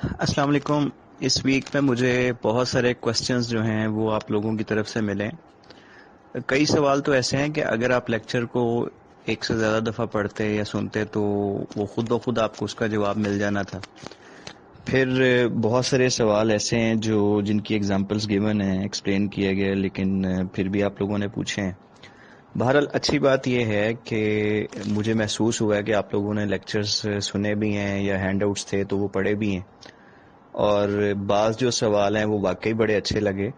السلام علیکم. اس ویک میں مجھے بہت سارے کوسچنز جو ہیں وہ آپ لوگوں کی طرف سے ملے. کئی سوال تو ایسے ہیں کہ اگر آپ لیکچر کو ایک سے زیادہ دفعہ پڑھتے یا سنتے تو وہ خود بخود آپ کو اس کا جواب مل جانا تھا. پھر بہت سارے سوال ایسے ہیں جن کی ایگزامپلس گیون ہیں، ایکسپلین کیا گیا، لیکن پھر بھی آپ لوگوں نے پوچھے ہیں. بہرحال اچھی بات یہ ہے کہ مجھے محسوس ہوا ہے کہ آپ لوگوں نے لیکچرز سنے بھی ہیں یا ہینڈ آؤٹس تھے تو وہ پڑھے بھی ہیں، اور بعض جو سوال ہیں وہ واقعی بڑے اچھے لگے.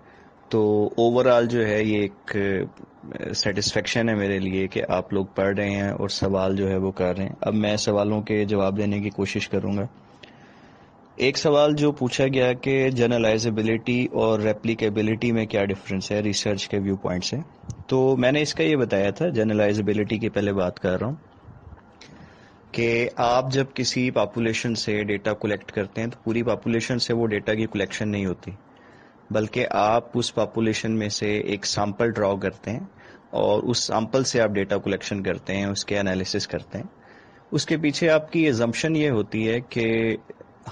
تو اوور آل جو ہے یہ ایک سیٹسفیکشن ہے میرے لیے کہ آپ لوگ پڑھ رہے ہیں اور سوال جو ہے وہ کر رہے ہیں. اب میں سوالوں کے جواب دینے کی کوشش کروں گا. ایک سوال جو پوچھا گیا کہ جنرلائزیبلٹی اور ریپلیکیبلٹی میں کیا ڈفرنس ہے ریسرچ کے ویو پوائنٹ سے. تو میں نے اس کا یہ بتایا تھا، جنرلائزیبلٹی کی پہلے بات کر رہا ہوں کہ آپ جب کسی پاپولیشن سے ڈیٹا کلیکٹ کرتے ہیں تو پوری پاپولیشن سے وہ ڈیٹا کی کلیکشن نہیں ہوتی، بلکہ آپ اس پاپولیشن میں سے ایک سیمپل ڈرا کرتے ہیں اور اس سیمپل سے آپ ڈیٹا کلیکشن کرتے ہیں، اس کے انالیسس کرتے ہیں. اس کے پیچھے آپ کی ایزمپشن یہ ہوتی ہے کہ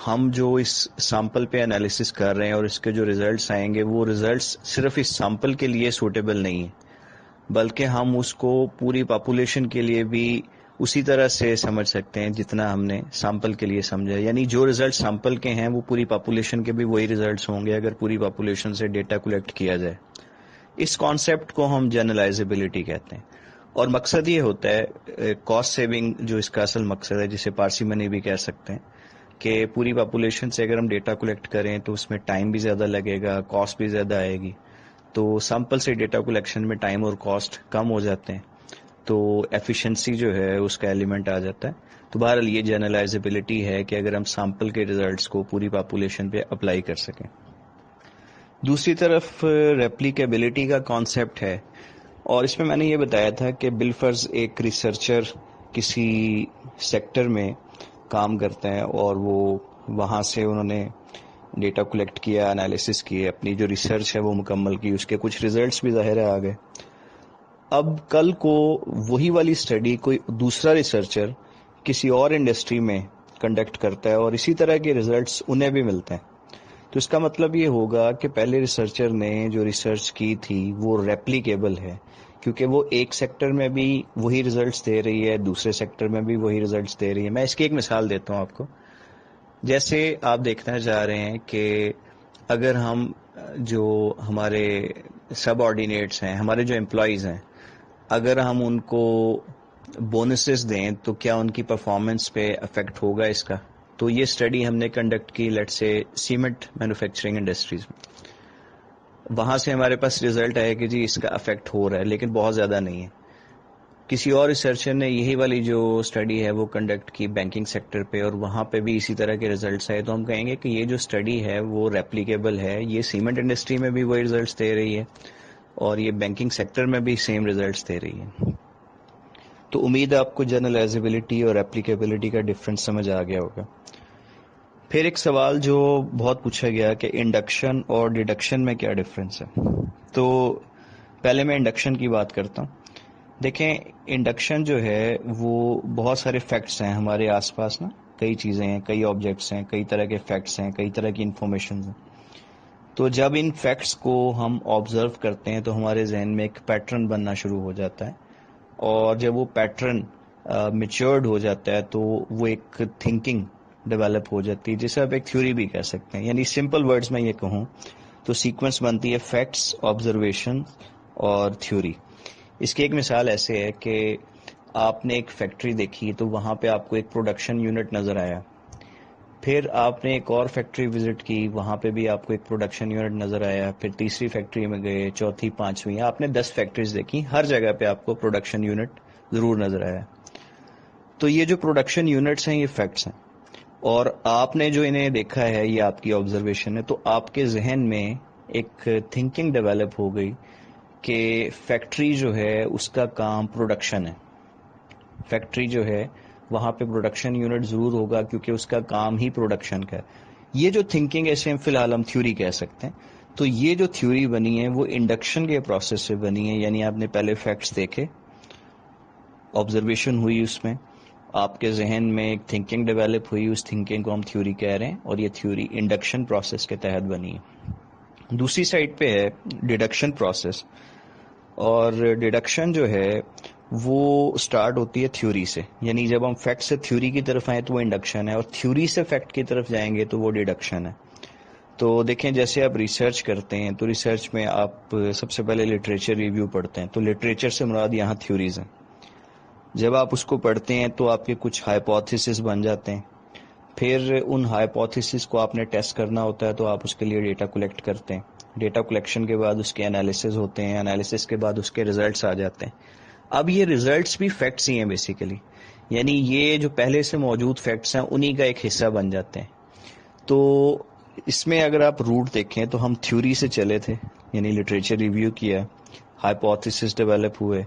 ہم جو اس سیمپل پہ انالیسس کر رہے ہیں اور اس کے جو ریزلٹس آئیں گے وہ ریزلٹس صرف اس سیمپل کے لیے سوٹیبل نہیں ہیں، بلکہ ہم اس کو پوری پاپولیشن کے لیے بھی اسی طرح سے سمجھ سکتے ہیں جتنا ہم نے سیمپل کے لیے سمجھا. یعنی جو ریزلٹ سیمپل کے ہیں وہ پوری پاپولیشن کے بھی وہی ریزلٹس ہوں گے اگر پوری پاپولیشن سے ڈیٹا کلیکٹ کیا جائے. اس کانسیپٹ کو ہم جنرلائزیبلٹی کہتے ہیں، اور مقصد یہ ہوتا ہے کاسٹ سیونگ، جو اس کا اصل مقصد ہے، جسے پارسی منی بھی کہہ سکتے ہیں، کہ پوری پاپولیشن سے اگر ہم ڈیٹا کلیکٹ کریں تو اس میں ٹائم بھی زیادہ لگے گا، کاسٹ بھی زیادہ آئے گی. تو سیمپل سے ڈیٹا کلیکشن میں ٹائم اور کاسٹ کم ہو جاتے ہیں، تو ایفیشنسی جو ہے اس کا ایلیمنٹ آ جاتا ہے. تو بہرحال یہ جنرلائزیبلٹی ہے کہ اگر ہم سیمپل کے ریزلٹس کو پوری پاپولیشن پہ اپلائی کر سکیں. دوسری طرف ریپلیکیبلٹی کا کانسیپٹ ہے، اور اس میں میں نے یہ بتایا تھا کہ بالفرض ایک ریسرچر کسی سیکٹر میں کام کرتے ہیں اور وہ وہاں سے انہوں نے ڈیٹا کلیکٹ کیا، انالیسس کیے، اپنی جو ریسرچ ہے وہ مکمل کی، اس کے کچھ ریزلٹس بھی ظاہر آ گئے. اب کل کو وہی والی اسٹڈی کوئی دوسرا ریسرچر کسی اور انڈسٹری میں کنڈکٹ کرتا ہے اور اسی طرح کے ریزلٹس انہیں بھی ملتے ہیں، تو اس کا مطلب یہ ہوگا کہ پہلے ریسرچر نے جو ریسرچ کی تھی وہ ریپلیکیبل ہے، کیونکہ وہ ایک سیکٹر میں بھی وہی ریزلٹس دے رہی ہے، دوسرے سیکٹر میں بھی وہی ریزلٹس دے رہی ہے. میں اس کی ایک مثال دیتا ہوں آپ کو. جیسے آپ دیکھنا چاہ رہے ہیں کہ اگر ہم جو ہمارے سب آرڈینیٹس ہیں، ہمارے جو امپلائیز ہیں، اگر ہم ان کو بونسز دیں تو کیا ان کی پرفارمنس پہ افیکٹ ہوگا اس کا. تو یہ اسٹڈی ہم نے کنڈکٹ کی لیٹ سے سیمنٹ مینوفیکچرنگ انڈسٹریز میں. وہاں سے ہمارے پاس ریزلٹ ہے کہ جی اس کا افیکٹ ہو رہا ہے، لیکن بہت زیادہ نہیں ہے. کسی اور ریسرچر نے یہی والی جو اسٹڈی ہے وہ کنڈکٹ کی بینکنگ سیکٹر پہ، اور وہاں پہ بھی اسی طرح کے ریزلٹس آئے، تو ہم کہیں گے کہ یہ جو اسٹڈی ہے وہ ریپلیکیبل ہے. یہ سیمنٹ انڈسٹری میں بھی وہی ریزلٹس دے رہی ہے اور یہ بینکنگ سیکٹر میں بھی سیم ریزلٹس دے رہی ہے. تو امید ہے آپ کو جنرلائزیبلٹی اور ایپلیکیبلٹی کا ڈفرنس سمجھ آ گیا ہوگا. پھر ایک سوال جو بہت پوچھا گیا کہ انڈکشن اور ڈیڈکشن میں کیا ڈفرنس ہے. تو پہلے میں انڈکشن کی بات کرتا ہوں. دیکھیں، انڈکشن جو ہے وہ بہت سارے فیکٹس ہیں ہمارے آس پاس نا، کئی چیزیں ہیں، کئی آبجیکٹس ہیں، کئی طرح کے فیکٹس ہیں، کئی طرح کی انفارمیشنز ہیں. تو جب ان فیکٹس کو ہم آبزرو کرتے ہیں تو ہمارے ذہن میں ایک پیٹرن بننا شروع ہو جاتا ہے، اور جب وہ پیٹرن میچورڈ ہو جاتا ہے تو وہ ایک تھنکنگ ڈیولپ ہو جاتی ہے، جسے آپ ایک تھیوری بھی کہہ سکتے ہیں. یعنی سمپل ورڈز میں یہ کہوں تو سیکوینس بنتی ہے فیکٹس، آبزرویشن اور تھیوری. اس کی ایک مثال ایسے ہے کہ آپ نے ایک فیکٹری دیکھی تو وہاں پہ آپ کو ایک پروڈکشن یونٹ نظر آیا. پھر آپ نے ایک اور فیکٹری وزٹ کی، وہاں پہ بھی آپ کو ایک پروڈکشن یونٹ نظر آیا. پھر تیسری فیکٹری میں گئے، چوتھی، پانچویں، آپ نے 10 فیکٹریز دیکھی، ہر جگہ پہ آپ کو پروڈکشن یونٹ ضرور نظر آیا. تو یہ جو پروڈکشن یونٹس ہیں یہ فیکٹس ہیں، اور آپ نے جو انہیں دیکھا ہے یہ آپ کی آبزرویشن ہے. تو آپ کے ذہن میں ایک تھنکنگ ڈیولپ ہو گئی کہ فیکٹری جو ہے اس کا کام پروڈکشن ہے. فیکٹری جو ہے وہاں پہ پروڈکشن یونٹ ضرور ہوگا کیونکہ اس کا کام ہی پروڈکشن کا ہے. یہ جو تھنکنگ ایسے ہم فی الحال ہم تھیوری کہہ سکتے ہیں. تو یہ جو تھیوری بنی ہے وہ انڈکشن کے پروسیس سے بنی ہے. یعنی آپ نے پہلے فیکٹس دیکھے، آبزرویشن ہوئی اس میں، آپ کے ذہن میں ایک تھنکنگ ڈیولپ ہوئی، اس تھنکنگ کو ہم تھیوری کہہ رہے ہیں، اور یہ تھیوری انڈکشن پروسیس کے تحت بنی ہے۔ دوسری سائڈ پہ ہے ڈیڈکشن پروسیس، اور ڈیڈکشن جو ہے وہ سٹارٹ ہوتی ہے تھیوری سے، یعنی جب ہم فیکٹ سے تھیوری کی طرف آئیں تو وہ انڈکشن ہے، اور تھیوری سے فیکٹ کی طرف جائیں گے تو وہ ڈیڈکشن ہے۔ تو دیکھیں جیسے آپ ریسرچ کرتے ہیں تو ریسرچ میں آپ سب سے پہلے لٹریچر ریویو پڑھتے ہیں، تو لٹریچر سے مراد یہاں تھیوریز ہیں۔ جب آپ اس کو پڑھتے ہیں تو آپ کے کچھ ہائپوتھیسس بن جاتے ہیں، پھر ان ہائپوتھیسس کو آپ نے ٹیسٹ کرنا ہوتا ہے تو آپ اس کے لیے ڈیٹا کلیکٹ کرتے ہیں، ڈیٹا کلیکشن کے بعد اس کے انالیسز ہوتے ہیں، انالیسز کے بعد اس کے ریزلٹس آ جاتے ہیں۔ اب یہ ریزلٹس بھی فیکٹس ہی ہیں بیسیکلی، یعنی یہ جو پہلے سے موجود فیکٹس ہیں انہی کا ایک حصہ بن جاتے ہیں۔ تو اس میں اگر آپ روٹ دیکھیں تو ہم تھیوری سے چلے تھے، یعنی لٹریچر ریویو کیا، ہائپوتھیسس ڈیولپ ہوئے،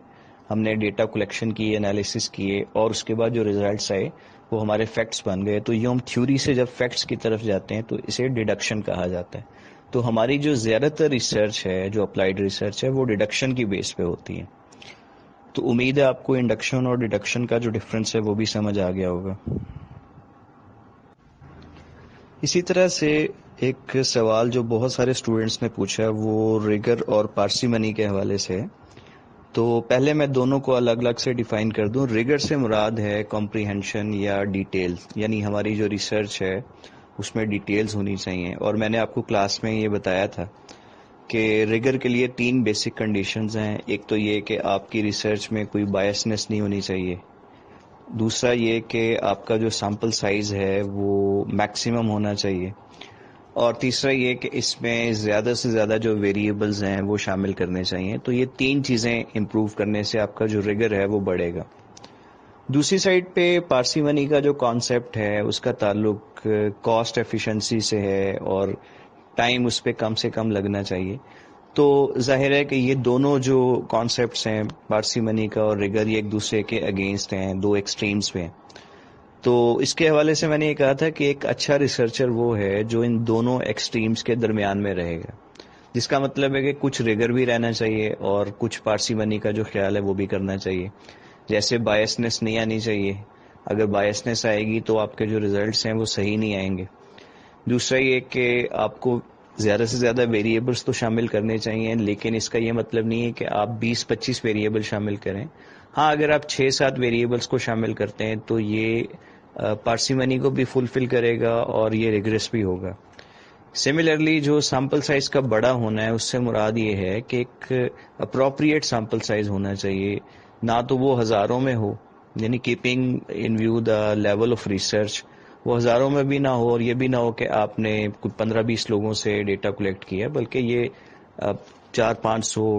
ہم نے ڈیٹا کلیکشن کی، انالیسس کیے، اور اس کے بعد جو ریزلٹس آئے وہ ہمارے فیکٹس بن گئے۔ تو یہ ہم تھیوری سے جب فیکٹس کی طرف جاتے ہیں تو اسے ڈیڈکشن کہا جاتا ہے۔ تو ہماری جو زیادہ تر ریسرچ ہے، جو اپلائیڈ ریسرچ ہے، وہ ڈیڈکشن کی بیس پہ ہوتی ہے۔ تو امید ہے آپ کو انڈکشن اور ڈیڈکشن کا جو ڈفرنس ہے وہ بھی سمجھ آ گیا ہوگا۔ اسی طرح سے ایک سوال جو بہت سارے اسٹوڈنٹس نے پوچھا وہ ریگر اور پارسیمنی کے حوالے سے ہے۔ تو پہلے میں دونوں کو الگ الگ سے ڈیفائن کر دوں۔ ریگر سے مراد ہے کمپریہنشن یا ڈیٹیل، یعنی ہماری جو ریسرچ ہے اس میں ڈیٹیلز ہونی چاہیے، اور میں نے آپ کو کلاس میں یہ بتایا تھا کہ ریگر کے لیے 3 بیسک کنڈیشنز ہیں۔ ایک تو یہ کہ آپ کی ریسرچ میں کوئی بائسنس نہیں ہونی چاہیے، دوسرا یہ کہ آپ کا جو سیمپل سائز ہے وہ میکسیمم ہونا چاہیے، اور تیسرا یہ کہ اس میں زیادہ سے زیادہ جو ویریبلز ہیں وہ شامل کرنے چاہیے۔ تو یہ 3 چیزیں امپروو کرنے سے آپ کا جو ریگر ہے وہ بڑھے گا۔ دوسری سائڈ پہ پارسیمنی کا جو کانسیپٹ ہے اس کا تعلق کاسٹ ایفیشنسی سے ہے، اور ٹائم اس پہ کم سے کم لگنا چاہیے۔ تو ظاہر ہے کہ یہ دونوں جو کانسیپٹس ہیں پارسیمنی کا اور ریگر، یہ ایک دوسرے کے اگینسٹ ہیں، 2 ایکسٹریمز پہ ہیں۔ تو اس کے حوالے سے میں نے یہ کہا تھا کہ ایک اچھا ریسرچر وہ ہے جو ان دونوں ایکسٹریمز کے درمیان میں رہے گا، جس کا مطلب ہے کہ کچھ ریگر بھی رہنا چاہیے اور کچھ پارسیمنی کا جو خیال ہے وہ بھی کرنا چاہیے۔ جیسے بائسنس نہیں آنی چاہیے، اگر بائسنس آئے گی تو آپ کے جو ریزلٹس ہیں وہ صحیح نہیں آئیں گے۔ دوسرا یہ کہ آپ کو زیادہ سے زیادہ ویریبلس تو شامل کرنے چاہیے، لیکن اس کا یہ مطلب نہیں ہے کہ آپ 20-25 ویریبل شامل کریں۔ ہاں، اگر آپ 6-7 ویریبلس کو شامل کرتے ہیں تو یہ پارسیمنی کو بھی فلفل کرے گا اور یہ ریگریس بھی ہوگا۔ سملرلی جو سیمپل سائز کا بڑا ہونا ہے اس سے مراد یہ ہے کہ ایک اپروپریٹ سیمپل سائز ہونا چاہیے، نہ تو وہ ہزاروں میں ہو، یعنی keeping in view the level of research, وہ ہزاروں میں بھی نہ ہو اور یہ بھی نہ ہو کہ آپ نے 15-20 لوگوں سے ڈیٹا کلیکٹ کیا، بلکہ یہ 400-500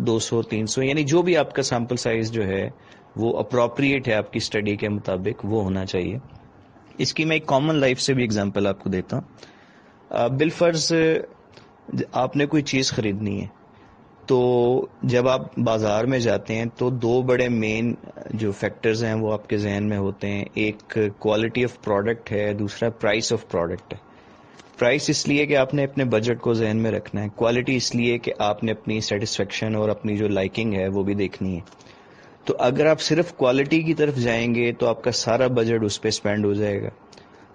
200-300، یعنی جو بھی آپ کا سیمپل سائز جو ہے وہ اپروپریٹ ہے آپ کی اسٹڈی کے مطابق، وہ ہونا چاہیے۔ اس کی میں ایک کامن لائف سے بھی اگزامپل آپ کو دیتا ہوں۔ بالفرض آپ نے کوئی چیز خریدنی ہے، تو جب آپ بازار میں جاتے ہیں تو 2 بڑے مین جو فیکٹرز ہیں وہ آپ کے ذہن میں ہوتے ہیں۔ ایک کوالٹی آف پروڈکٹ ہے، دوسرا پرائس آف پروڈکٹ ہے۔ پرائس اس لیے کہ آپ نے اپنے بجٹ کو ذہن میں رکھنا ہے، کوالٹی اس لیے کہ آپ نے اپنی سیٹسفیکشن اور اپنی جو لائکنگ ہے وہ بھی دیکھنی ہے۔ تو اگر آپ صرف کوالٹی کی طرف جائیں گے تو آپ کا سارا بجٹ اس پہ اسپینڈ ہو جائے گا،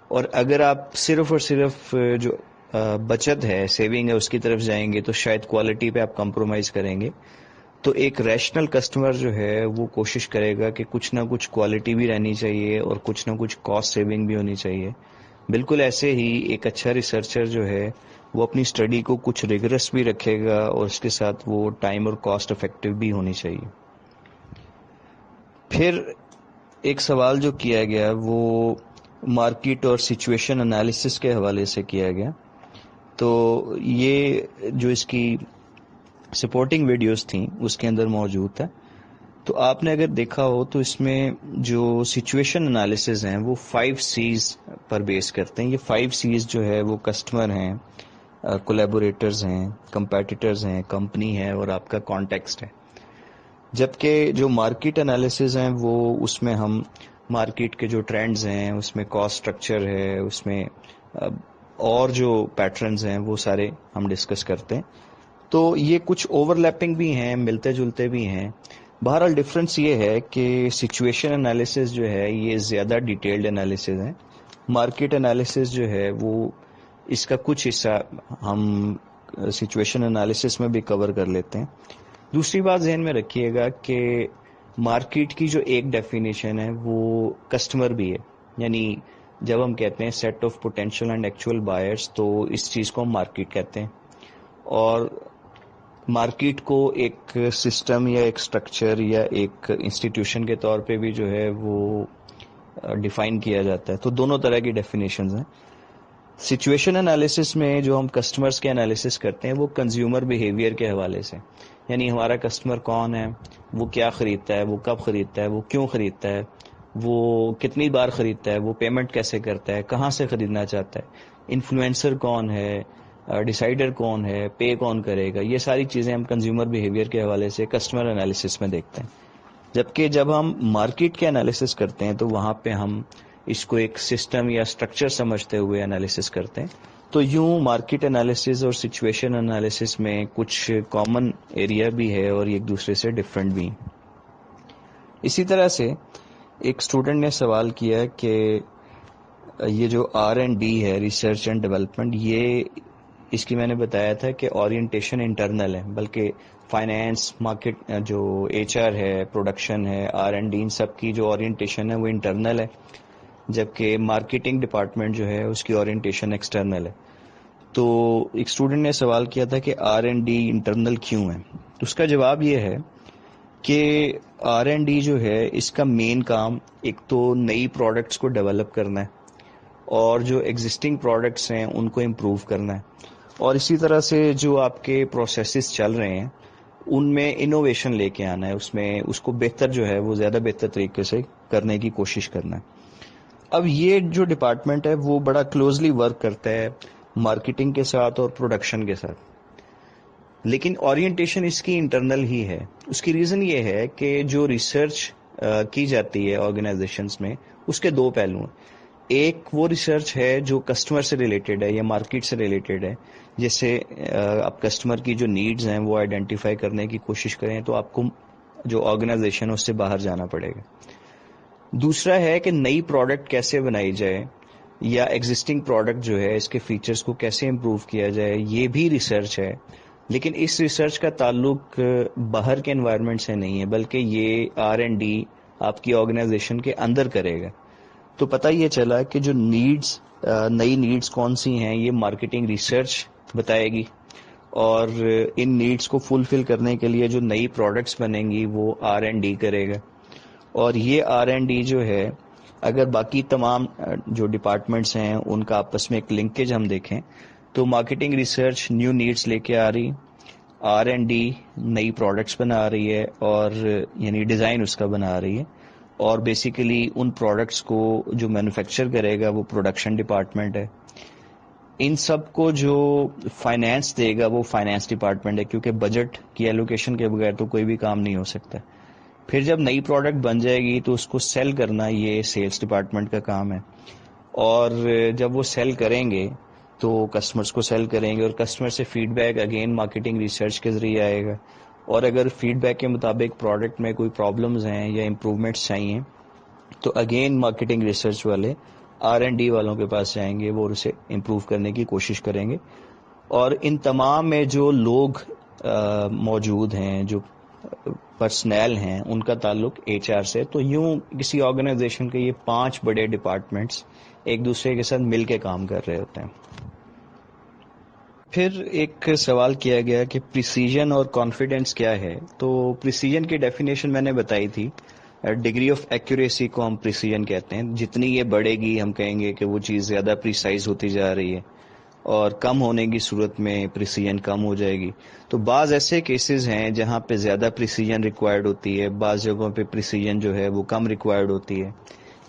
اور اگر آپ صرف اور صرف جو بچت ہے، سیونگ ہے، اس کی طرف جائیں گے تو شاید کوالٹی پہ آپ کمپرومائز کریں گے۔ تو ایک ریشنل کسٹمر جو ہے وہ کوشش کرے گا کہ کچھ نہ کچھ کوالٹی بھی رہنی چاہیے اور کچھ نہ کچھ کاسٹ سیونگ بھی ہونی چاہیے۔ بالکل ایسے ہی ایک اچھا ریسرچر جو ہے وہ اپنی اسٹڈی کو کچھ ریگرس بھی رکھے گا اور اس کے ساتھ وہ ٹائم اور کاسٹ افیکٹو بھی ہونی چاہیے۔ پھر ایک سوال جو کیا گیا وہ مارکیٹ اور سچویشن انالیسس کے حوالے سے کیا گیا، تو یہ جو اس کی سپورٹنگ ویڈیوز تھیں اس کے اندر موجود تھا۔ تو آپ نے اگر دیکھا ہو تو اس میں جو سچویشن انالیسز ہیں وہ 5 C's پر بیس کرتے ہیں۔ یہ 5 C's جو ہے وہ کسٹمر ہیں، کولیبوریٹرز ہیں، کمپیٹیٹرز ہیں، کمپنی ہے، اور آپ کا کانٹیکسٹ ہے۔ جبکہ جو مارکیٹ انالیسز ہیں وہ اس میں ہم مارکیٹ کے جو ٹرینڈز ہیں، اس میں کاسٹ اسٹرکچر ہے، اس میں اور جو پیٹرنز ہیں وہ سارے ہم ڈسکس کرتے ہیں۔ تو یہ کچھ اوور لیپنگ بھی ہیں، ملتے جلتے بھی ہیں، بہرحال ڈفرینس یہ ہے کہ سچویشن انالیسس جو ہے یہ زیادہ ڈیٹیلڈ انالیسس ہے. مارکیٹ انالیسس جو ہے وہ اس کا کچھ حصہ ہم سچویشن انالیسس میں بھی کور کر لیتے ہیں. دوسری بات ذہن میں رکھیے گا کہ مارکیٹ کی جو ایک ڈیفینیشن ہے وہ کسٹمر بھی ہے. یعنی جب ہم کہتے ہیں set of potential and actual buyers تو اس چیز کو ہم مارکیٹ کہتے ہیں. اور مارکیٹ کو ایک سسٹم یا ایک سٹرکچر یا ایک انسٹیٹیوشن کے طور پہ بھی جو ہے وہ ڈیفائن کیا جاتا ہے. تو دونوں طرح کی ڈیفینیشنز ہیں. سچویشن انالیسس میں جو ہم کسٹمرز کے انالیسس کرتے ہیں وہ کنزیومر بیہیویئر کے حوالے سے. یعنی ہمارا کسٹمر کون ہے, وہ کیا خریدتا ہے, وہ کب خریدتا ہے, وہ کیوں خریدتا ہے, وہ کتنی بار خریدتا ہے, وہ پیمنٹ کیسے کرتا ہے, کہاں سے خریدنا چاہتا ہے, انفلوئنسر کون ہے, ڈیسائیڈر کون ہے, پے کون کرے گا. یہ ساری چیزیں ہم کنزیومر بیہیویئر کے حوالے سے کسٹمر انالیسس میں دیکھتے ہیں. جبکہ جب ہم مارکیٹ کے انالیسس کرتے ہیں تو وہاں پہ ہم اس کو ایک سسٹم یا اسٹرکچر سمجھتے ہوئے انالیسس کرتے ہیں. تو یوں مارکیٹ انالیسس اور سچویشن انالیسس میں کچھ کامن ایریا بھی ہے اور ایک دوسرے سے ڈفرینٹ بھی. اسی طرح سے ایک اسٹوڈنٹ نے سوال کیا کہ یہ جو R&D ہے, ریسرچ اینڈ ڈیولپمنٹ, یہ اس کی میں نے بتایا تھا کہ اورینٹیشن انٹرنل ہے, بلکہ فائنینس, مارکیٹ, جو HR ہے, پروڈکشن ہے, R&D, ان سب کی جو اورینٹیشن ہے وہ انٹرنل ہے, جبکہ مارکیٹنگ ڈپارٹمنٹ جو ہے اس کی اورینٹیشن ایکسٹرنل ہے. تو ایک اسٹوڈنٹ نے سوال کیا تھا کہ R&D انٹرنل کیوں ہے. تو اس کا جواب یہ ہے کہ R&D جو ہے اس کا مین کام ایک تو نئی پروڈکٹس کو ڈیولپ کرنا ہے اور جو ایگزسٹنگ پروڈکٹس ہیں ان کو امپروو کرنا ہے, اور اسی طرح سے جو آپ کے پروسیسز چل رہے ہیں ان میں انوویشن لے کے آنا ہے, اس کو بہتر جو ہے وہ زیادہ بہتر طریقے سے کرنے کی کوشش کرنا ہے. اب یہ جو ڈپارٹمنٹ ہے وہ بڑا کلوزلی ورک کرتا ہے مارکیٹنگ کے ساتھ اور پروڈکشن کے ساتھ, لیکن اورینٹیشن اس کی انٹرنل ہی ہے. اس کی ریزن یہ ہے کہ جو ریسرچ کی جاتی ہے آرگنائزیشنز میں اس کے دو پہلو ہیں. ایک وہ ریسرچ ہے جو کسٹمر سے ریلیٹڈ ہے یا مارکیٹ سے ریلیٹڈ ہے, جیسے آپ کسٹمر کی جو نیڈز ہیں وہ آئیڈینٹیفائی کرنے کی کوشش کریں تو آپ کو جو آرگنائزیشن ہے اس سے باہر جانا پڑے گا. دوسرا ہے کہ نئی پروڈکٹ کیسے بنائی جائے یا ایگزسٹنگ پروڈکٹ جو ہے اس کے فیچرز کو کیسے امپروو کیا جائے, یہ بھی ریسرچ ہے. لیکن اس ریسرچ کا تعلق باہر کے انوائرمنٹ سے نہیں ہے, بلکہ یہ R&D آپ کی آرگنائزیشن کے اندر کرے گا. تو پتہ یہ چلا کہ جو نئی نیڈز کون سی ہیں یہ مارکیٹنگ ریسرچ بتائے گی, اور ان نیڈز کو فلفل کرنے کے لیے جو نئی پروڈکٹس بنیں گی وہ R&D کرے گا. اور یہ R&D جو ہے اگر باقی تمام جو ڈپارٹمنٹس ہیں ان کا آپس میں ایک لنکیج ہم دیکھیں تو مارکیٹنگ ریسرچ نیو نیڈز لے کے آ رہی, R&D نئی پروڈکٹس بنا رہی ہے اور یعنی ڈیزائن اس کا بنا رہی ہے, اور بیسیکلی ان پروڈکٹس کو جو مینوفیکچر کرے گا وہ پروڈکشن ڈپارٹمنٹ ہے. ان سب کو جو فائنینس دے گا وہ فائنینس ڈپارٹمنٹ ہے, کیونکہ بجٹ کی ایلوکیشن کے بغیر تو کوئی بھی کام نہیں ہو سکتا. پھر جب نئی پروڈکٹ بن جائے گی تو اس کو سیل کرنا یہ سیلز ڈپارٹمنٹ کا کام ہے, اور جب وہ سیل کریں گے تو کسٹمرز کو سیل کریں گے, اور کسٹمر سے feedback again marketing research کے ذریعے آئے گا, اور اگر فیڈ بیک کے مطابق پروڈکٹ میں کوئی پرابلمز ہیں یا امپروومنٹس چاہیے تو اگین مارکیٹنگ ریسرچ والے R&D والوں کے پاس جائیں گے, وہ اسے امپروو کرنے کی کوشش کریں گے. اور ان تمام میں جو لوگ موجود ہیں, جو پرسنل ہیں, ان کا تعلق HR سے. تو یوں کسی آرگنائزیشن کے یہ 5 بڑے ڈپارٹمنٹس ایک دوسرے کے ساتھ مل کے کام کر رہے ہوتے ہیں. پھر ایک سوال کیا گیا کہ پریسیجن اور کانفیڈنس کیا ہے. تو پریسیجن کی ڈیفینیشن میں نے بتائی تھی, ڈگری آف ایکوریسی کو ہم پریسیجن کہتے ہیں. جتنی یہ بڑھے گی ہم کہیں گے کہ وہ چیز زیادہ پریسائز ہوتی جا رہی ہے, اور کم ہونے کی صورت میں پریسیجن کم ہو جائے گی. تو بعض ایسے کیسز ہیں جہاں پہ زیادہ پریسیجن ریکوائرڈ ہوتی ہے, بعض جگہوں پہ پریسیجن جو ہے وہ کم ریکوائرڈ ہوتی ہے.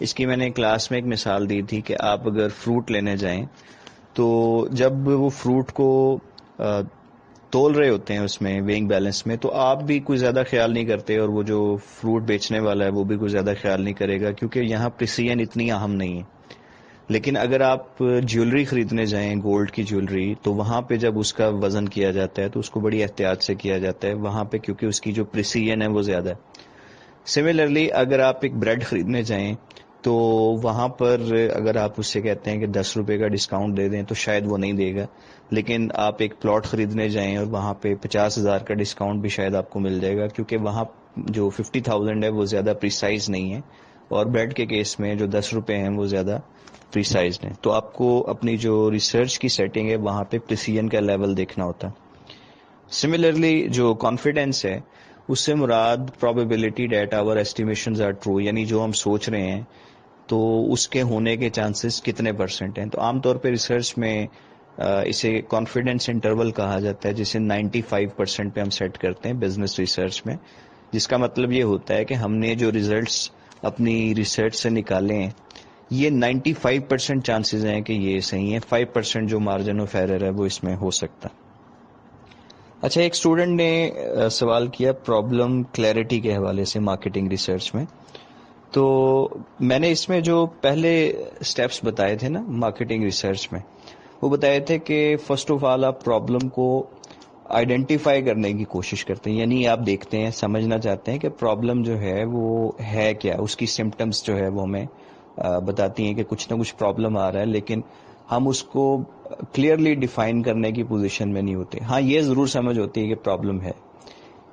اس کی میں نے کلاس میں ایک مثال دی تھی کہ آپ اگر فروٹ لینے جائیں تو جب وہ فروٹ کو تول رہے ہوتے ہیں اس میں ویئنگ بیلنس میں, تو آپ بھی کوئی زیادہ خیال نہیں کرتے, اور وہ جو فروٹ بیچنے والا ہے وہ بھی کوئی زیادہ خیال نہیں کرے گا, کیونکہ یہاں پریسیجن اتنی اہم نہیں ہے. لیکن اگر آپ جیولری خریدنے جائیں, گولڈ کی جیولری, تو وہاں پہ جب اس کا وزن کیا جاتا ہے تو اس کو بڑی احتیاط سے کیا جاتا ہے وہاں پہ, کیونکہ اس کی جو پریسیجن ہے وہ زیادہ ہے. سملرلی اگر آپ ایک بریڈ خریدنے جائیں تو وہاں پر اگر آپ اس سے کہتے ہیں کہ 10 روپے کا ڈسکاؤنٹ دے دیں تو شاید وہ نہیں دے گا، لیکن آپ ایک پلاٹ خریدنے جائیں اور وہاں پہ 50,000 کا ڈسکاؤنٹ بھی شاید آپ کو مل جائے گا، کیونکہ وہاں جو 50,000 ہے وہ زیادہ پریسائز نہیں ہے، اور بریڈ کے کیس میں جو 10 روپے ہیں وہ زیادہ پریسائزڈ ہیں. تو آپ کو اپنی جو ریسرچ کی سیٹنگ ہے وہاں پہ پریسیجن کا لیول دیکھنا ہوتا ہے. سملرلی جو کانفیڈینس ہے اس سے مراد probability that our estimations are true, یعنی جو ہم سوچ رہے ہیں تو اس کے ہونے کے چانسز کتنے پرسنٹ ہیں. تو عام طور پہ ریسرچ میں اسے کانفیڈینس انٹرول کہا جاتا ہے، جسے 95% پہ ہم سیٹ کرتے ہیں بزنس ریسرچ میں، جس کا مطلب یہ ہوتا ہے کہ ہم نے جو ریزلٹس اپنی ریسرچ سے نکالے ہیں یہ 95% چانسز ہیں کہ یہ صحیح ہیں، 5% جو مارجن آف ایرر ہے وہ اس میں ہو سکتا. اچھا، ایک اسٹوڈنٹ نے سوال کیا پرابلم کلیئرٹی کے حوالے سے مارکیٹنگ ریسرچ میں. تو میں نے اس میں جو پہلے سٹیپس بتائے تھے نا مارکیٹنگ ریسرچ میں، وہ بتائے تھے کہ فرسٹ آف آل آپ پرابلم کو آئیڈینٹیفائی کرنے کی کوشش کرتے ہیں، یعنی آپ دیکھتے ہیں، سمجھنا چاہتے ہیں کہ پرابلم جو ہے وہ ہے کیا، اس کی سمپٹمس جو ہے وہ ہمیں بتاتی ہیں کہ کچھ نہ کچھ پرابلم آ رہا ہے، لیکن ہم اس کو کلیئرلی ڈیفائن کرنے کی پوزیشن میں نہیں ہوتے. ہاں یہ ضرور سمجھ ہوتی ہے کہ پرابلم ہے،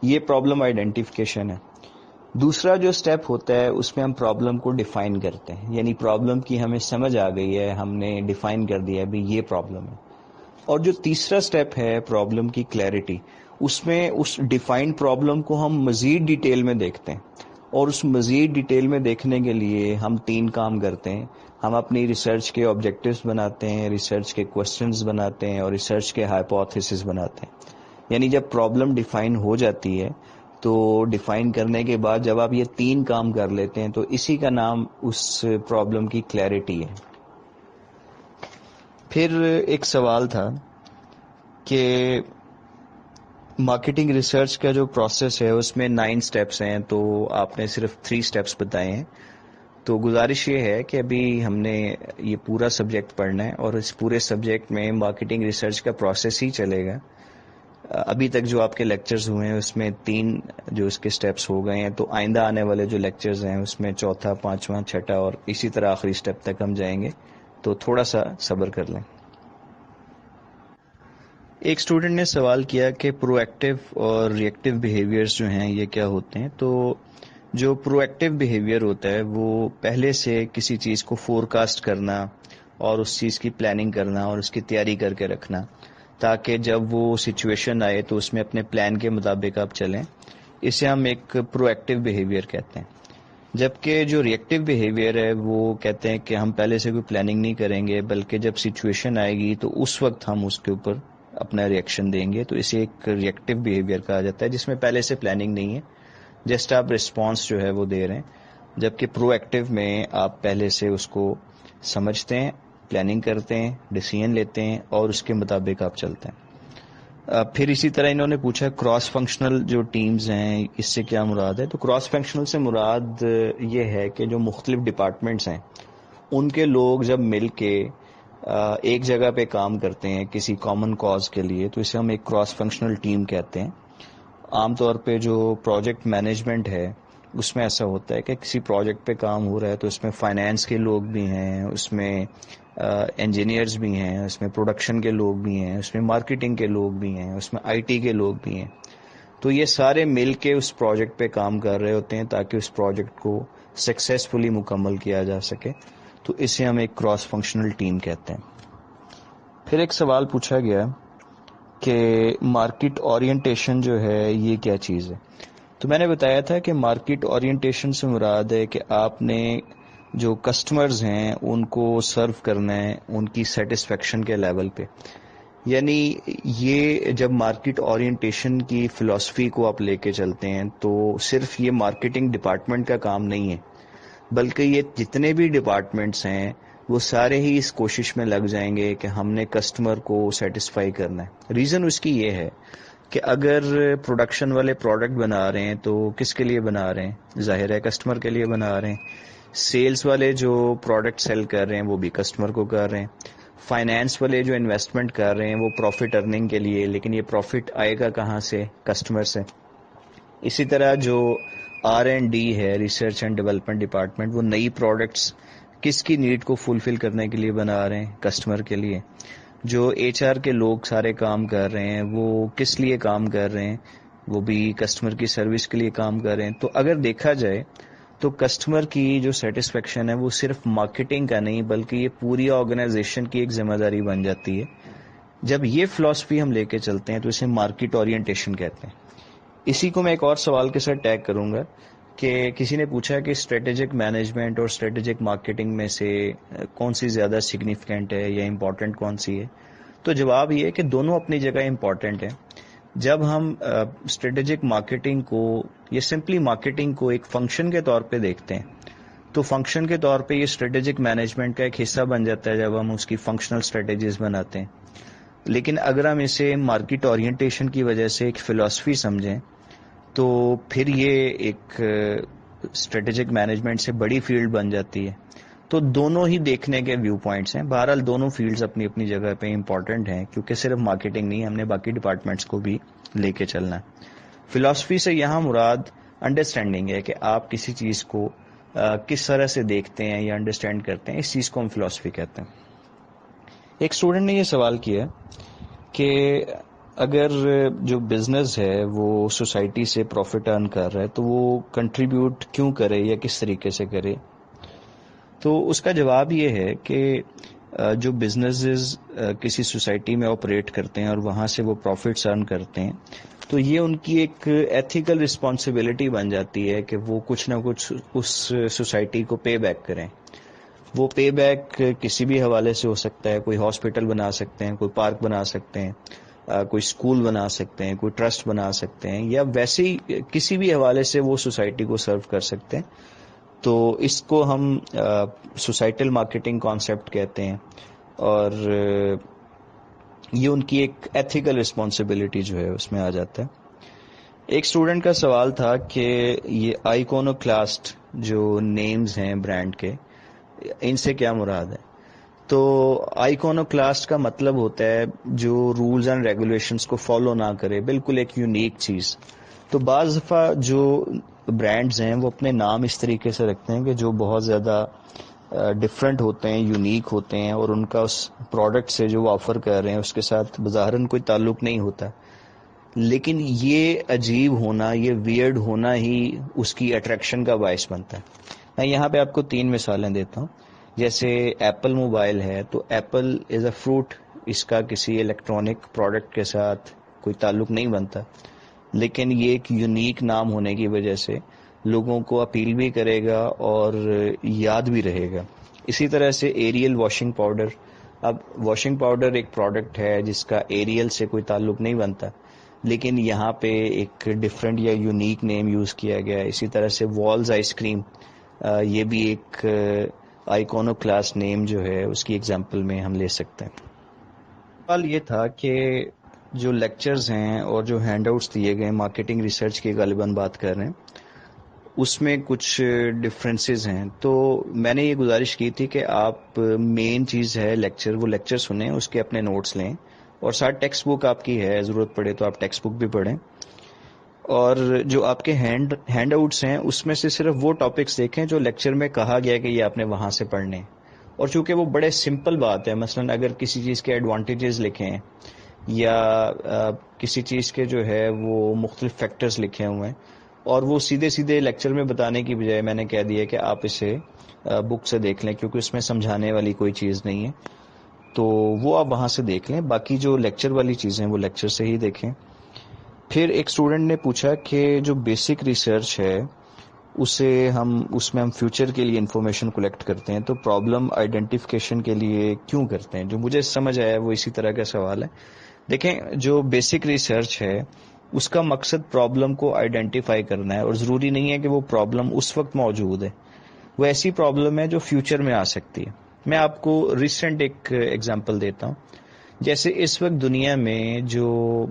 یہ پرابلم آئیڈینٹیفیکیشن ہے. دوسرا جو سٹیپ ہوتا ہے اس میں ہم پرابلم کو ڈیفائن کرتے ہیں، یعنی پرابلم کی ہمیں سمجھ آ گئی ہے، ہم نے ڈیفائن کر دیا بھی یہ پرابلم ہے. اور جو تیسرا سٹیپ ہے پرابلم کی کلیئرٹی، اس میں اس ڈیفائنڈ پرابلم کو ہم مزید ڈیٹیل میں دیکھتے ہیں، اور اس مزید ڈیٹیل میں دیکھنے کے لیے ہم 3 کام کرتے ہیں. ہم اپنی ریسرچ کے آبجیکٹیوز بناتے ہیں، ریسرچ کے کوسچنز بناتے ہیں، اور ریسرچ کے ہائپوتھیسز بناتے ہیں. یعنی جب پرابلم ڈیفائن ہو جاتی ہے تو ڈیفائن کرنے کے بعد جب آپ یہ 3 کام کر لیتے ہیں تو اسی کا نام اس پرابلم کی کلیئرٹی ہے. پھر ایک سوال تھا کہ مارکیٹنگ ریسرچ کا جو پروسیس ہے اس میں 9 سٹیپس ہیں، تو آپ نے صرف 3 سٹیپس بتائے ہیں. تو گزارش یہ ہے کہ ابھی ہم نے یہ پورا سبجیکٹ پڑھنا ہے، اور اس پورے سبجیکٹ میں مارکیٹنگ ریسرچ کا پروسیس ہی چلے گا. ابھی تک جو آپ کے لیکچرز ہوئے ہیں اس میں 3 جو اس کے سٹیپس ہو گئے ہیں، تو آئندہ آنے والے جو لیکچرز ہیں اس میں چوتھا، 5واں، 6واں اور اسی طرح آخری سٹیپ تک ہم جائیں گے، تو تھوڑا سا صبر کر لیں. ایک اسٹوڈنٹ نے سوال کیا کہ پرو ایکٹیو اور ری ایکٹیو بیہیویئرز جو ہیں یہ کیا ہوتے ہیں. تو جو پرو ایکٹیو بیہیویئر ہوتا ہے وہ پہلے سے کسی چیز کو فور کاسٹ کرنا اور اس چیز کی پلاننگ کرنا اور اس کی تیاری کر کے رکھنا، تاکہ جب وہ سچویشن آئے تو اس میں اپنے پلان کے مطابق آپ چلیں. اسے ہم ایک پرو ایکٹیو بیہیویئر کہتے ہیں. جبکہ جو ری ایکٹیو بیہیویئر ہے وہ کہتے ہیں کہ ہم پہلے سے کوئی پلاننگ نہیں کریں گے، بلکہ جب سچویشن آئے گی تو اس وقت ہم اس کے اوپر اپنا ریئیکشن دیں گے. تو اسے ایک ری ایکٹیو بیہیویئر کہا جاتا ہے، جس میں پہلے سے پلاننگ نہیں ہے، جسٹ آپ رسپانس جو ہے وہ دے رہے ہیں. جبکہ پرو ایکٹیو میں آپ پہلے سے اس کو سمجھتے ہیں، پلاننگ کرتے ہیں، ڈیسیژن لیتے ہیں اور اس کے مطابق آپ چلتے ہیں. پھر اسی طرح انہوں نے پوچھا کراس فنکشنل جو ٹیمز ہیں اس سے کیا مراد ہے. تو کراس فنکشنل سے مراد یہ ہے کہ جو مختلف ڈپارٹمنٹس ہیں ان کے لوگ جب مل کے ایک جگہ پہ کام کرتے ہیں کسی کامن کاز کے لیے، تو اسے ہم ایک کراس فنکشنل ٹیم کہتے ہیں. عام طور پہ جو پروجیکٹ مینجمنٹ ہے اس میں ایسا ہوتا ہے کہ کسی پروجیکٹ پہ کام ہو رہا ہے تو اس میں فائنینس کے لوگ بھی ہیں، اس میں انجینئرز بھی ہیں، اس میں پروڈکشن کے لوگ بھی ہیں، اس میں مارکیٹنگ کے لوگ بھی ہیں، اس میں آئی ٹی کے لوگ بھی ہیں. تو یہ سارے مل کے اس پروجیکٹ پہ کام کر رہے ہوتے ہیں تاکہ اس پروجیکٹ کو سکسیسفلی مکمل کیا جا سکے. تو اسے ہم ایک کراس فنکشنل ٹیم کہتے ہیں. پھر ایک سوال پوچھا گیا کہ مارکیٹ اورینٹیشن جو ہے یہ کیا چیز ہے. تو میں نے بتایا تھا کہ مارکیٹ اورینٹیشن سے مراد ہے کہ آپ نے جو کسٹمرز ہیں ان کو سرو کرنا ہے ان کی سیٹسفیکشن کے لیول پہ. یعنی یہ جب مارکیٹ اورینٹیشن کی فلسفی کو آپ لے کے چلتے ہیں تو صرف یہ مارکیٹنگ ڈپارٹمنٹ کا کام نہیں ہے، بلکہ یہ جتنے بھی ڈپارٹمنٹس ہیں وہ سارے ہی اس کوشش میں لگ جائیں گے کہ ہم نے کسٹمر کو سیٹسفائی کرنا ہے. ریزن اس کی یہ ہے کہ اگر پروڈکشن والے پروڈکٹ بنا رہے ہیں تو کس کے لیے بنا رہے ہیں؟ ظاہر ہے کسٹمر کے لیے بنا رہے ہیں. سیلز والے جو پروڈکٹ سیل کر رہے ہیں وہ بھی کسٹمر کو کر رہے ہیں. فائنینس والے جو انویسٹمنٹ کر رہے ہیں وہ پروفٹ ارننگ کے لیے، لیکن یہ پروفٹ آئے گا کہاں سے؟ کسٹمر سے. اسی طرح جو R&D ہے, ریسرچ اینڈ ڈیولپمنٹ ڈپارٹمنٹ، وہ نئی پروڈکٹس کس کی نیڈ کو فلفل کرنے کے لیے بنا رہے ہیں کسٹمر کے لیے. جو HR کے لوگ سارے کام کر رہے ہیں وہ کس لیے کام کر رہے ہیں، وہ بھی کسٹمر کی سروس کے لیے کام کر رہے ہیں. تو اگر دیکھا جائے تو کسٹمر کی جو سیٹسفیکشن ہے وہ صرف مارکیٹنگ کا نہیں بلکہ یہ پوری آرگنائزیشن کی ایک ذمہ داری بن جاتی ہے. جب یہ فلاسفی ہم لے کے چلتے ہیں تو اسے مارکیٹ اورینٹیشن کہتے ہیں. اسی کو میں ایک اور سوال کے ساتھ ٹیگ کروں گا کہ کسی نے پوچھا کہ اسٹریٹجک مینجمنٹ اور اسٹریٹجک مارکیٹنگ میں سے کون سی زیادہ سگنیفیکینٹ ہے یا امپورٹنٹ کون سی ہے. تو جواب یہ ہے کہ دونوں اپنی جگہ امپورٹنٹ ہیں. جب ہم اسٹریٹجک مارکیٹنگ کو یا سمپلی مارکیٹنگ کو ایک فنکشن کے طور پہ دیکھتے ہیں تو فنکشن کے طور پہ یہ اسٹریٹجک مینجمنٹ کا ایک حصہ بن جاتا ہے جب ہم اس کی فنکشنل اسٹریٹجیز بناتے ہیں. لیکن اگر ہم اسے مارکیٹ اورینٹیشن کی وجہ سے ایک فلاسفی سمجھیں تو پھر یہ ایک اسٹریٹجک مینجمنٹ سے بڑی فیلڈ بن جاتی ہے. تو دونوں ہی دیکھنے کے ویو پوائنٹس ہیں. بہرحال دونوں فیلڈز اپنی اپنی جگہ پہ امپورٹنٹ ہیں کیونکہ صرف مارکیٹنگ نہیں، ہم نے باقی ڈپارٹمنٹس کو بھی لے کے چلنا ہے. فلاسفی سے یہاں مراد انڈرسٹینڈنگ ہے کہ آپ کسی چیز کو کس طرح سے دیکھتے ہیں یا انڈرسٹینڈ کرتے ہیں، اس چیز کو ہم فلاسفی کہتے ہیں. ایک اسٹوڈنٹ نے یہ سوال کیا کہ اگر جو بزنس ہے وہ سوسائٹی سے پروفٹ ارن کر رہا ہے تو وہ کنٹریبیوٹ کیوں کرے یا کس طریقے سے کرے. تو اس کا جواب یہ ہے کہ جو بزنسز کسی سوسائٹی میں آپریٹ کرتے ہیں اور وہاں سے وہ پروفٹس ارن کرتے ہیں تو یہ ان کی ایک ایتھیکل رسپانسبلٹی بن جاتی ہے کہ وہ کچھ نہ کچھ اس سوسائٹی کو پے بیک کریں. وہ پے بیک کسی بھی حوالے سے ہو سکتا ہے، کوئی ہاسپٹل بنا سکتے ہیں، کوئی پارک بنا سکتے ہیں، کوئی اسکول بنا سکتے ہیں، کوئی ٹرسٹ بنا سکتے ہیں، یا ویسے ہی کسی بھی حوالے سے وہ سوسائٹی کو سرو کر سکتے ہیں. تو اس کو ہم سوسائٹل مارکیٹنگ کانسیپٹ کہتے ہیں اور یہ ان کی ایک ایتھیکل رسپانسبلٹی جو ہے اس میں آ جاتا ہے. ایک اسٹوڈنٹ کا سوال تھا کہ یہ آئیکونوکلاسٹ جو نیمز ہیں برانڈ کے، ان سے کیا مراد ہے. تو آئیکونوکلاسٹ کا مطلب ہوتا ہے جو رولز اینڈ ریگولیشنز کو فالو نہ کرے، بالکل ایک یونیک چیز. تو بعض دفعہ جو برانڈز ہیں وہ اپنے نام اس طریقے سے رکھتے ہیں کہ جو بہت زیادہ ڈفرینٹ ہوتے ہیں، یونیک ہوتے ہیں، اور ان کا اس پروڈکٹ سے جو وہ آفر کر رہے ہیں اس کے ساتھ بظاہراً کوئی تعلق نہیں ہوتا، لیکن یہ عجیب ہونا، یہ ویئرڈ ہونا ہی اس کی اٹریکشن کا باعث بنتا ہے. میں یہاں پہ آپ کو 3 مثالیں دیتا ہوں. جیسے ایپل موبائل ہے تو ایپل از اے فروٹ، اس کا کسی الیکٹرانک پروڈکٹ کے ساتھ کوئی تعلق نہیں بنتا، لیکن یہ ایک یونیک نام ہونے کی وجہ سے لوگوں کو اپیل بھی کرے گا اور یاد بھی رہے گا. اسی طرح سے ایریل واشنگ پاؤڈر. اب واشنگ پاؤڈر ایک پروڈکٹ ہے جس کا ایریل سے کوئی تعلق نہیں بنتا، لیکن یہاں پہ ایک ڈفرینٹ یا یونیک نیم یوز کیا گیا ہے. اسی طرح سے والز آئس کریم، یہ بھی ایک آئیکونو کلاس نیم جو ہے اس کی ایگزامپل میں ہم لے سکتے ہیں. سوال یہ تھا کہ جو لیکچرز ہیں اور جو ہینڈ آؤٹس دیے گئے مارکیٹنگ ریسرچ کی غالباً بات کر رہے ہیں، اس میں کچھ ڈفرینسز ہیں. تو میں نے یہ گزارش کی تھی کہ آپ مین چیز ہے وہ لیکچر سنیں، اس کے اپنے نوٹس لیں، اور ساتھ ٹیکسٹ بک آپ کی ہے، ضرورت پڑے تو آپ ٹیکسٹ بک بھی پڑھیں. اور جو آپ کے ہینڈ آؤٹس ہیں اس میں سے صرف وہ ٹاپکس دیکھیں جو لیکچر میں کہا گیا کہ یہ آپ نے وہاں سے پڑھنے ہیں. اور چونکہ وہ بڑے سمپل بات ہے، مثلا اگر کسی چیز کے ایڈوانٹیجز لکھیں یا کسی چیز کے جو ہے وہ مختلف فیکٹرز لکھے ہوئے ہیں اور وہ سیدھے سیدھے لیکچر میں بتانے کی بجائے میں نے کہہ دیا کہ آپ اسے بک سے دیکھ لیں کیونکہ اس میں سمجھانے والی کوئی چیز نہیں ہے، تو وہ آپ وہاں سے دیکھ لیں. باقی جو لیکچر والی چیزیں وہ لیکچر سے ہی دیکھیں. پھر ایک اسٹوڈنٹ نے پوچھا کہ جو بیسک ریسرچ ہے اس میں ہم فیوچر کے لیے انفارمیشن کلیکٹ کرتے ہیں تو پرابلم آئیڈینٹیفیکیشن کے لیے کیوں کرتے ہیں. جو مجھے سمجھ آیا وہ اسی طرح کا سوال ہے. دیکھیں، جو بیسک ریسرچ ہے اس کا مقصد پرابلم کو آئیڈینٹیفائی کرنا ہے، اور ضروری نہیں ہے کہ وہ پرابلم اس وقت موجود ہے. وہ ایسی پرابلم ہے جو فیوچر میں آ سکتی ہے. میں آپ کو ریسنٹ ایک ایگزامپل دیتا ہوں. جیسے اس وقت دنیا میں جو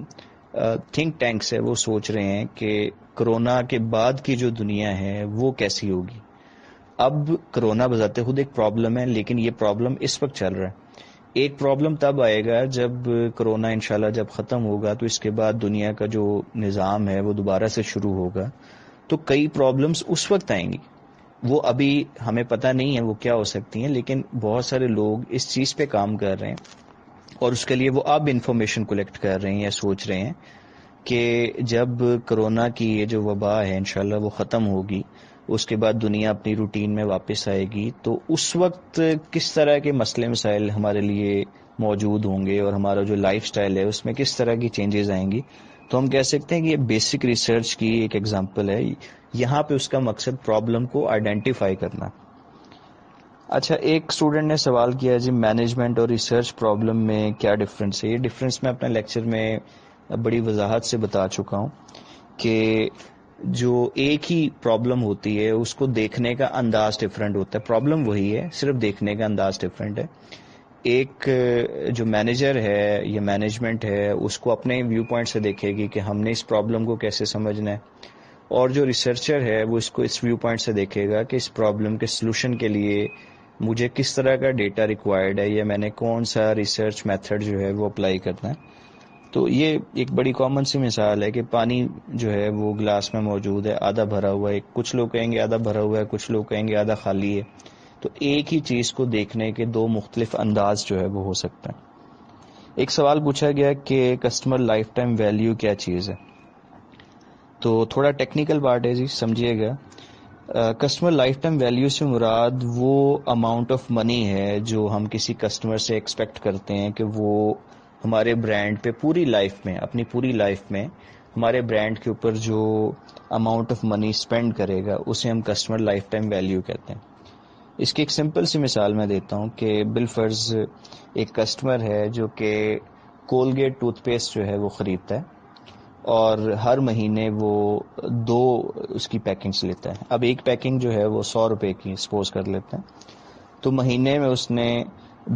تھنک ٹینکس ہے وہ سوچ رہے ہیں کہ کرونا کے بعد کی جو دنیا ہے وہ کیسی ہوگی. اب کرونا بذات خود ایک پرابلم ہے، لیکن یہ پرابلم اس وقت چل رہا ہے. ایک پرابلم تب آئے گا جب کرونا انشاءاللہ جب ختم ہوگا تو اس کے بعد دنیا کا جو نظام ہے وہ دوبارہ سے شروع ہوگا. تو کئی پرابلمس اس وقت آئیں گی، وہ ابھی ہمیں پتہ نہیں ہے وہ کیا ہو سکتی ہیں، لیکن بہت سارے لوگ اس چیز پہ کام کر رہے ہیں اور اس کے لیے وہ اب انفارمیشن کلیکٹ کر رہے ہیں یا سوچ رہے ہیں کہ جب کرونا کی یہ جو وبا ہے انشاءاللہ وہ ختم ہوگی، اس کے بعد دنیا اپنی روٹین میں واپس آئے گی، تو اس وقت کس طرح کے مسئلے مسائل ہمارے لیے موجود ہوں گے اور ہمارا جو لائف سٹائل ہے اس میں کس طرح کی چینجز آئیں گی. تو ہم کہہ سکتے ہیں کہ یہ بیسک ریسرچ کی ایک ایگزامپل ہے. یہاں پہ اس کا مقصد پرابلم کو آئیڈینٹیفائی کرنا. اچھا، ایک اسٹوڈنٹ نے سوال کیا جی مینجمنٹ اور ریسرچ پرابلم میں کیا ڈفرینس ہے. یہ ڈفرینس میں اپنے لیکچر میں بڑی وضاحت سے بتا چکا ہوں کہ جو ایک ہی پرابلم ہوتی ہے اس کو دیکھنے کا انداز ڈفرینٹ ہوتا ہے. پرابلم وہی ہے، صرف دیکھنے کا انداز ڈفرینٹ ہے. ایک جو مینیجر ہے یا مینجمنٹ ہے اس کو اپنے ویو پوائنٹ سے دیکھے گی کہ ہم نے اس پرابلم کو کیسے سمجھنا ہے، اور جو ریسرچر ہے وہ اس کو اس ویو پوائنٹ سے دیکھے گا کہ اس پرابلم کے سلوشن کے لیے مجھے کس طرح کا ڈیٹا ریکوائرڈ ہے یا میں نے کون سا ریسرچ میتھڈ جو ہے وہ اپلائی کرنا ہے. تو یہ ایک بڑی کامن سی مثال ہے کہ پانی جو ہے وہ گلاس میں موجود ہے، آدھا بھرا ہوا ہے. کچھ لوگ کہیں گے آدھا بھرا ہوا ہے، کچھ لوگ کہیں گے آدھا خالی ہے. تو ایک ہی چیز کو دیکھنے کے دو مختلف انداز جو ہے وہ ہو سکتے ہیں. ایک سوال پوچھا گیا کہ کسٹمر لائف ٹائم ویلیو کیا چیز ہے. تو تھوڑا ٹیکنیکل بات ہے جی، سمجھیے گا. کسٹمر لائف ٹائم ویلیو سے مراد وہ اماؤنٹ آف منی ہے جو ہم کسی کسٹمر سے ایکسپیکٹ کرتے ہیں کہ وہ ہمارے برانڈ پہ پوری لائف میں، اپنی پوری لائف میں ہمارے برانڈ کے اوپر جو اماؤنٹ آف منی اسپینڈ کرے گا اسے ہم کسٹمر لائف ٹائم ویلیو کہتے ہیں. اس کی ایک سمپل سی مثال میں دیتا ہوں کہ بالفرض ایک کسٹمر ہے جو کہ کولگیٹ ٹوتھ پیسٹ جو ہے وہ خریدتا ہے اور ہر مہینے وہ 2 اس کی پیکنگز لیتا ہے. اب ایک پیکنگ جو ہے وہ 100 روپے کی سپوز کر لیتے ہیں، تو مہینے میں اس نے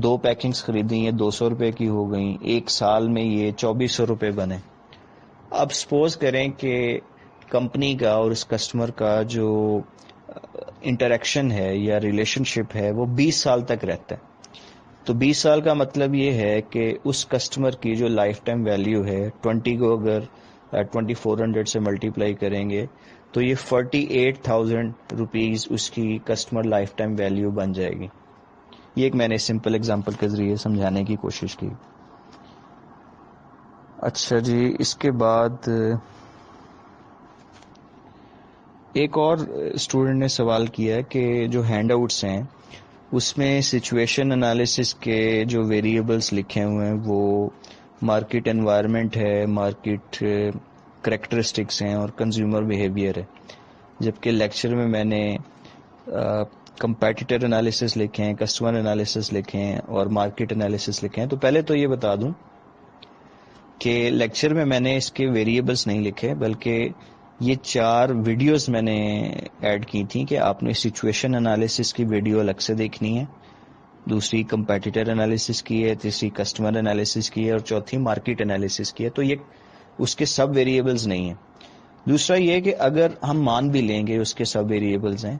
2 پیکنگز خریدی ہیں، 200 روپے کی ہو گئیں. ایک سال میں یہ 2400 روپے بنے. اب سپوز کریں کہ کمپنی کا اور اس کسٹمر کا جو انٹریکشن ہے یا ریلیشن شپ ہے وہ 20 سال تک رہتا ہے. تو 20 سال کا مطلب یہ ہے کہ اس کسٹمر کی جو لائف ٹائم ویلیو ہے 20 کو اگر 2400 سے ملٹیپلائی کریں گے تو یہ 48,000 روپیز اس کی کسٹمر لائف ٹائم ویلیو بن جائے گی. یہ ایک میں نے سمپل اگزامپل کے ذریعے سمجھانے کی کوشش کی. اچھا جی، اس کے بعد ایک اور اسٹوڈنٹ نے سوال کیا کہ جو ہینڈ آؤٹس ہیں اس میں سچویشن انالیسس کے جو ویریبلس لکھے ہوئے ہیں وہ مارکیٹ انوائرمنٹ ہے، مارکیٹ کریکٹرسٹکس ہیں اور کنزیومر بیہیویئر ہے، جبکہ لیکچر میں میں نے کمپیٹیٹر انالیسس لکھے ہیں، کسٹمر انالیسس لکھے ہیں اور مارکیٹ انالیسس لکھے ہیں. تو پہلے تو یہ بتا دوں کہ لیکچر میں نے اس کے ویریبلس نہیں لکھے، بلکہ یہ 4 ویڈیوز میں نے ایڈ کی تھیں کہ آپ نے سچویشن انالیسس کی ویڈیو الگ سے دیکھنی ہے، دوسری کمپیٹیٹر انالیسس کی ہے، تیسری کسٹمر انالیسس کی ہے اور چوتھی مارکیٹ انالیسس کی ہے. تو یہ اس کے سب ویریبلز نہیں ہیں. دوسرا یہ کہ اگر ہم مان بھی لیں گے اس کے سب ویریبلز ہیں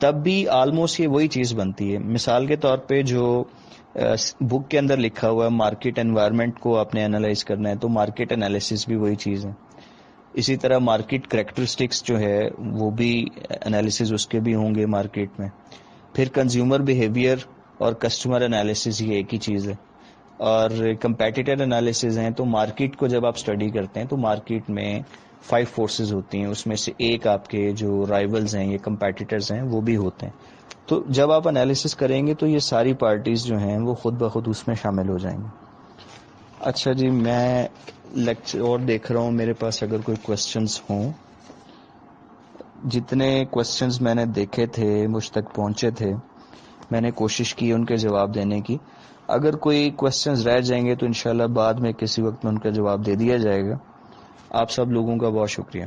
تب بھی آلموسٹ یہ وہی چیز بنتی ہے. مثال کے طور پہ جو بک کے اندر لکھا ہوا ہے مارکیٹ انوائرمنٹ کو آپ نے انالائز کرنا ہے تو مارکیٹ انالیسس بھی وہی چیز ہے. اسی طرح مارکیٹ کریکٹرسٹکس جو ہے وہ بھی انالیسز اس کے بھی ہوں گے مارکیٹ میں. پھر کنزیومر بیہیویئر اور کسٹمر انالیسز یہ ایک ہی چیز ہے. اور کمپیٹیٹر انالیسز ہیں تو مارکیٹ کو جب آپ اسٹڈی کرتے ہیں تو مارکیٹ میں 5 فورسز ہوتی ہیں، اس میں سے ایک آپ کے جو رائیولز ہیں یا کمپیٹیٹرز ہیں وہ بھی ہوتے ہیں. تو جب آپ انالیسس کریں گے تو یہ ساری پارٹیز جو ہیں وہ خود بخود اس میں شامل ہو جائیں گے. اچھا جی، میں لیکچر اور دیکھ رہا ہوں میرے پاس اگر کوئی کوسچنز ہوں. جتنے کوسچنز میں نے دیکھے تھے مجھ تک پہنچے تھے میں نے کوشش کی ان کے جواب دینے کی. اگر کوئی کوسچنز رہ جائیں گے تو انشاءاللہ بعد میں کسی وقت میں ان کا جواب دے دیا جائے گا. آپ سب لوگوں کا بہت شکریہ.